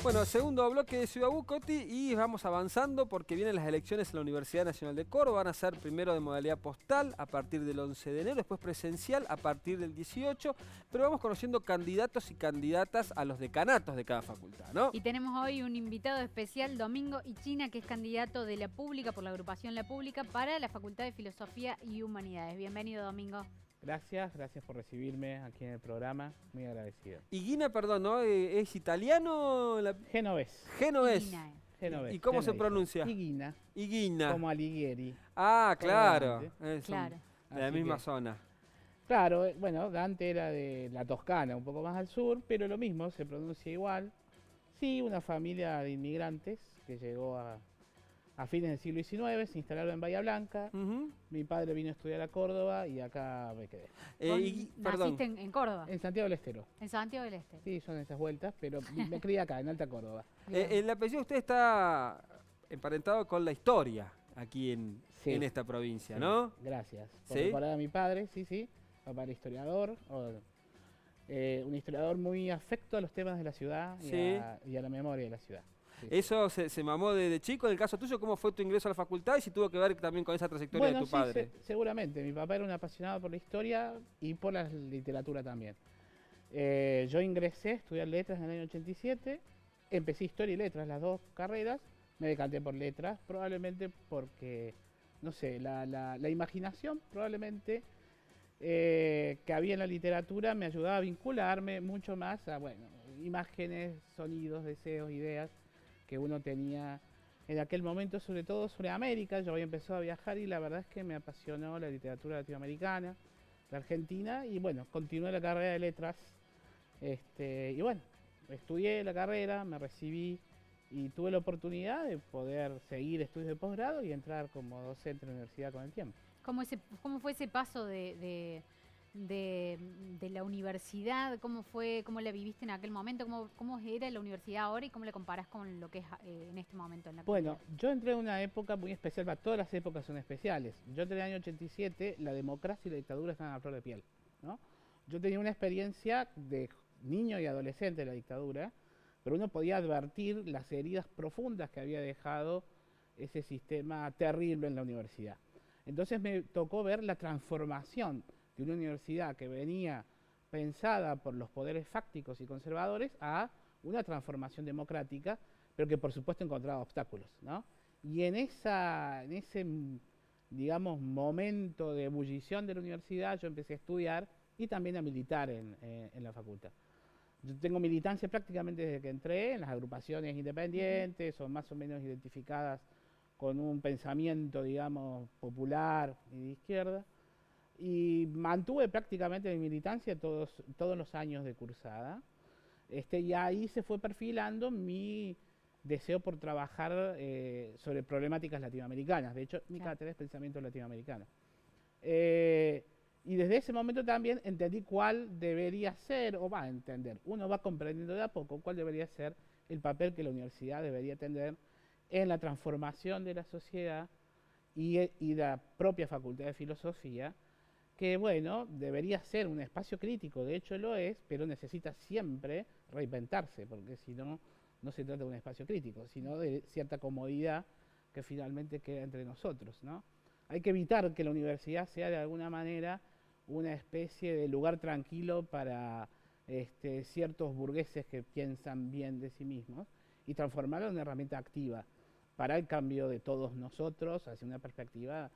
Bueno, segundo bloque de Ciudad Coti y vamos avanzando porque vienen las elecciones en la Universidad Nacional de Córdoba. Van a ser primero de modalidad postal a partir del 11 de enero, después presencial a partir del 18, pero vamos conociendo candidatos y candidatas a los decanatos de cada facultad, ¿no? Y tenemos hoy un invitado especial, Domingo Ichina, que es candidato de La Pública, por la agrupación La Pública, para la Facultad de Filosofía y Humanidades. Bienvenido, Domingo. Gracias por recibirme aquí en el programa, muy agradecido. Higuina, perdón, ¿no? ¿Es italiano? Genovés. Genovés. Ichina. Genovés. ¿Y cómo se pronuncia? Higuina. Higuina. Como Alighieri. Ah, claro. Claro. De la Así misma que, zona. Claro, bueno, Dante era de la Toscana, un poco más al sur, pero lo mismo, se pronuncia igual. Sí, una familia de inmigrantes que llegó a fines del siglo XIX, se instalaron en Bahía Blanca. Mi padre vino a estudiar a Córdoba y acá me quedé. Perdón. Naciste en Córdoba, En Santiago del Estero. en Santiago del Este. Sí, son esas vueltas, pero me crié acá, en Alta Córdoba. El apellido de usted está emparentado con la historia aquí en Sí. esta provincia, Sí, ¿no? gracias. Por ¿Sí? recordar a mi padre, sí. Papá era historiador. Un historiador muy afecto a los temas de la ciudad Sí. y a la memoria de la ciudad. Sí. ¿Eso se mamó desde chico? En el caso tuyo, ¿cómo fue tu ingreso a la facultad y si tuvo que ver también con esa trayectoria Bueno, de tu sí, padre? seguramente. Mi papá era un apasionado por la historia y por la literatura también. Yo ingresé a estudiar letras en el año 87. Empecé historia y letras, las dos carreras. Me decanté por letras, probablemente porque, no sé, la imaginación probablemente que había en la literatura me ayudaba a vincularme mucho más a, bueno, imágenes, sonidos, deseos, ideas que uno tenía en aquel momento, sobre todo sobre América. Yo había empezado a viajar y la verdad es que me apasionó la literatura latinoamericana, la argentina, y bueno, continué la carrera de letras. Y bueno, estudié la carrera, me recibí y tuve la oportunidad de poder seguir estudios de posgrado y entrar como docente en la universidad con el tiempo. ¿Cómo fue ese paso de la universidad? ¿Cómo la viviste en aquel momento? ¿Cómo era la universidad ahora y cómo la comparás con lo que es en este momento en la Bueno, actualidad? yo entré en una época muy especial, todas las épocas son especiales. Yo entré en el año 87, la democracia y la dictadura estaban a flor de piel, ¿no? Yo tenía una experiencia de niño y adolescente de la dictadura, pero uno podía advertir las heridas profundas que había dejado ese sistema terrible en la universidad. Entonces me tocó ver la transformación de una universidad que venía pensada por los poderes fácticos y conservadores a una transformación democrática, pero que por supuesto encontraba obstáculos, ¿no? Y en ese, digamos, momento de ebullición de la universidad yo empecé a estudiar y también a militar en la facultad. Yo tengo militancia prácticamente desde que entré en las agrupaciones independientes o más o menos identificadas con un pensamiento, digamos, popular y de izquierda. Y mantuve prácticamente mi militancia todos los años de cursada. Y ahí se fue perfilando mi deseo por trabajar sobre problemáticas latinoamericanas. De hecho, mi cátedra es pensamiento latinoamericano. Y desde ese momento también entendí cuál debería ser, o va a entender, uno va comprendiendo de a poco cuál debería ser el papel que la universidad debería tener en la transformación de la sociedad y la propia Facultad de Filosofía, que bueno, debería ser un espacio crítico, de hecho lo es, pero necesita siempre reinventarse, porque si no, no se trata de un espacio crítico, sino de cierta comodidad que finalmente queda entre nosotros, ¿no? Hay que evitar que la universidad sea de alguna manera una especie de lugar tranquilo para ciertos burgueses que piensan bien de sí mismos y transformarla en una herramienta activa para el cambio de todos nosotros hacia una perspectiva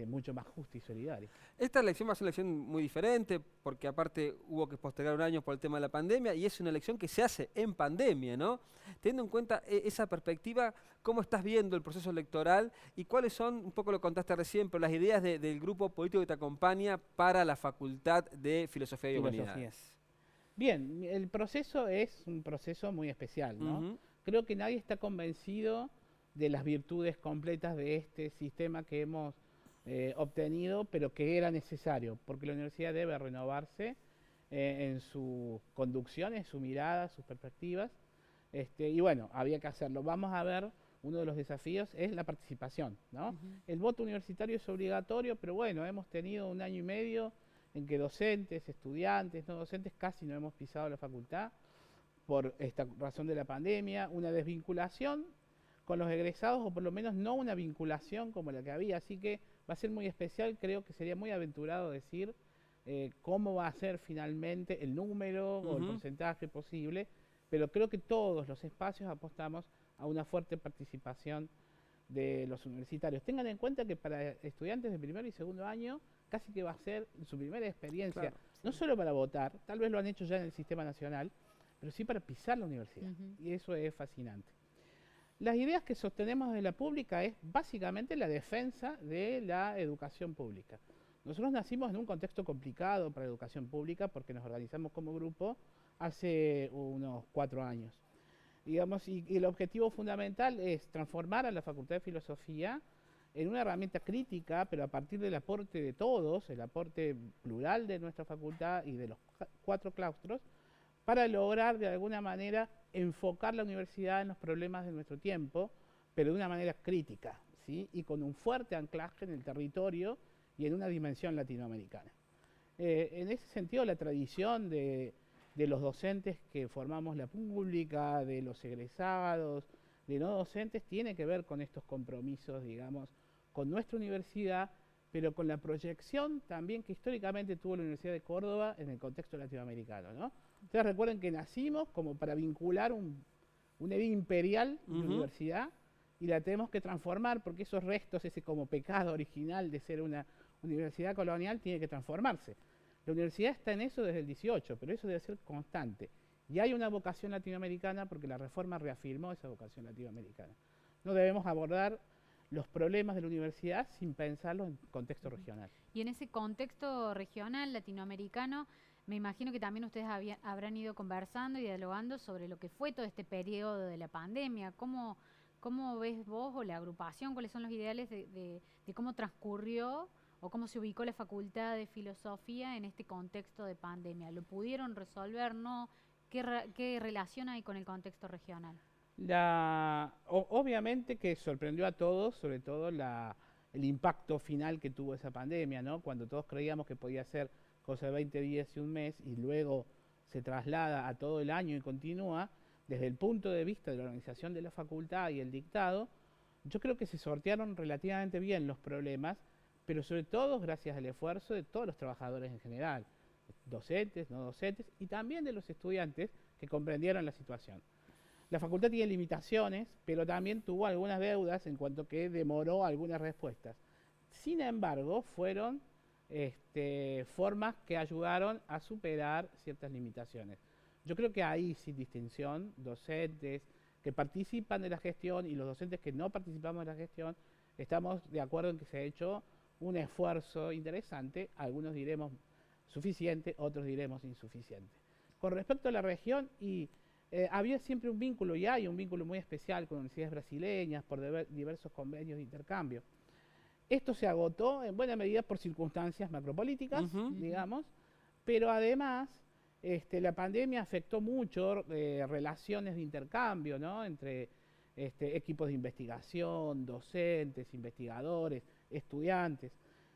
mucho más justa y solidaria. Esta elección va a ser una elección muy diferente porque aparte hubo que postergar un año por el tema de la pandemia y es una elección que se hace en pandemia, ¿no? Teniendo en cuenta esa perspectiva, ¿cómo estás viendo el proceso electoral y cuáles son, un poco lo contaste recién, pero las ideas del grupo político que te acompaña para la Facultad de Filosofía y Humanidades? Bien, el proceso es un proceso muy especial, ¿no? Creo que nadie está convencido de las virtudes completas de este sistema que hemos obtenido, pero que era necesario, porque la universidad debe renovarse en su conducción, en su mirada, sus perspectivas, y bueno, había que hacerlo. Vamos a ver, uno de los desafíos es la participación, ¿no? El voto universitario es obligatorio, pero bueno, hemos tenido un año y medio en que docentes, estudiantes, no docentes, casi no hemos pisado la facultad, por esta razón de la pandemia, una desvinculación con los egresados, o por lo menos no una vinculación como la que había, así que va a ser muy especial, creo que sería muy aventurado decir cómo va a ser finalmente el número o el porcentaje posible, pero creo que todos los espacios apostamos a una fuerte participación de los universitarios. Tengan en cuenta que para estudiantes de primer y segundo año casi que va a ser su primera experiencia, Claro, no solo para votar, tal vez lo han hecho ya en el sistema nacional, pero sí para pisar la universidad, y eso es fascinante. Las ideas que sostenemos desde la pública es básicamente la defensa de la educación pública. Nosotros nacimos en un contexto complicado para la educación pública porque nos organizamos como grupo hace unos 4 años. Digamos, y el objetivo fundamental es transformar a la Facultad de Filosofía en una herramienta crítica, pero a partir del aporte de todos, el aporte plural de nuestra facultad y de los 4 claustros, para lograr de alguna manera enfocar la universidad en los problemas de nuestro tiempo, pero de una manera crítica, ¿sí? Y con un fuerte anclaje en el territorio y en una dimensión latinoamericana. En ese sentido, la tradición de los docentes que formamos la pública, de los egresados, de no docentes, tiene que ver con estos compromisos, digamos, con nuestra universidad, pero con la proyección también que históricamente tuvo la Universidad de Córdoba en el contexto latinoamericano, ¿no? Ustedes recuerden que nacimos como para vincular una idea imperial de universidad, y la tenemos que transformar porque esos restos, ese como pecado original de ser una universidad colonial, tiene que transformarse. La universidad está en eso desde el 18, pero eso debe ser constante. Y hay una vocación latinoamericana porque la reforma reafirmó esa vocación latinoamericana. No debemos abordar los problemas de la universidad sin pensarlos en contexto regional. Y en ese contexto regional latinoamericano, me imagino que también ustedes habrán ido conversando y dialogando sobre lo que fue todo este periodo de la pandemia. ¿Cómo ves vos o la agrupación? ¿Cuáles son los ideales de cómo transcurrió o cómo se ubicó la Facultad de Filosofía en este contexto de pandemia? ¿Lo pudieron resolver? ¿No? ¿Qué relación hay con el contexto regional? Obviamente que sorprendió a todos, sobre todo el impacto final que tuvo esa pandemia, ¿no? Cuando todos creíamos que podía ser cosa de 20 días y un mes, y luego se traslada a todo el año y continúa, desde el punto de vista de la organización de la facultad y el dictado, yo creo que se sortearon relativamente bien los problemas, pero sobre todo gracias al esfuerzo de todos los trabajadores en general, docentes, no docentes, y también de los estudiantes que comprendieron la situación. La facultad tiene limitaciones, pero también tuvo algunas deudas en cuanto que demoró algunas respuestas. Sin embargo, fueron formas que ayudaron a superar ciertas limitaciones. Yo creo que ahí, sin distinción, docentes que participan de la gestión y los docentes que no participamos de la gestión, estamos de acuerdo en que se ha hecho un esfuerzo interesante, algunos diremos suficiente, otros diremos insuficiente. Con respecto a la región, había siempre un vínculo, y hay un vínculo muy especial con universidades brasileñas por diversos convenios de intercambio. Esto se agotó en buena medida por circunstancias macropolíticas, digamos, pero además la pandemia afectó mucho relaciones de intercambio, ¿no? Entre equipos de investigación, docentes, investigadores, estudiantes,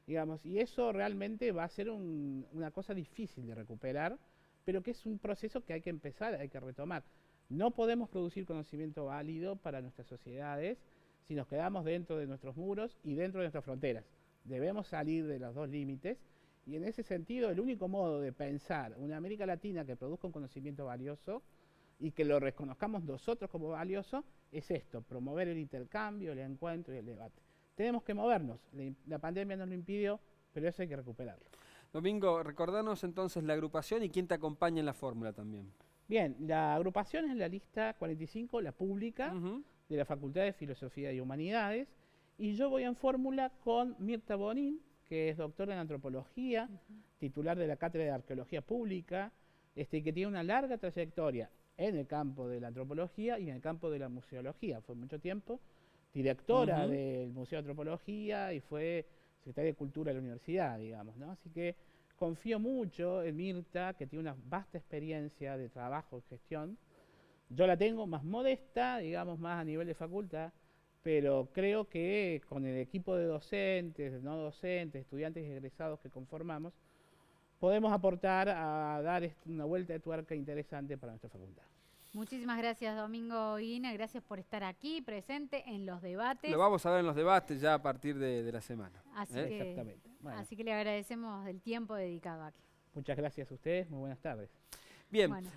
digamos, y eso realmente va a ser una cosa difícil de recuperar, pero que es un proceso que hay que empezar, hay que retomar. No podemos producir conocimiento válido para nuestras sociedades si nos quedamos dentro de nuestros muros y dentro de nuestras fronteras. Debemos salir de los dos límites, y en ese sentido el único modo de pensar una América Latina que produzca un conocimiento valioso y que lo reconozcamos nosotros como valioso es esto: promover el intercambio, el encuentro y el debate. Tenemos que movernos, la pandemia nos lo impidió, pero eso hay que recuperarlo. Domingo, recordanos entonces la agrupación y quién te acompaña en la fórmula también. Bien, la agrupación es la lista 45, la pública, de la Facultad de Filosofía y Humanidades, y yo voy en fórmula con Mirta Bonin, que es doctora en antropología, titular de la Cátedra de Arqueología Pública, que tiene una larga trayectoria en el campo de la antropología y en el campo de la museología. Fue mucho tiempo directora del Museo de Antropología y fue secretaria de Cultura de la universidad, digamos, ¿no? Así que confío mucho en Mirta, que tiene una vasta experiencia de trabajo y gestión. Yo la tengo más modesta, digamos, más a nivel de facultad, pero creo que con el equipo de docentes, no docentes, estudiantes y egresados que conformamos, podemos aportar a dar una vuelta de tuerca interesante para nuestra facultad. Muchísimas gracias, Domingo Ina. Gracias por estar aquí, presente en los debates. Lo vamos a ver en los debates ya a partir de la semana. Exactamente. Bueno, Así que le agradecemos el tiempo dedicado aquí. muchas gracias a ustedes, muy buenas tardes. Bien. Bueno.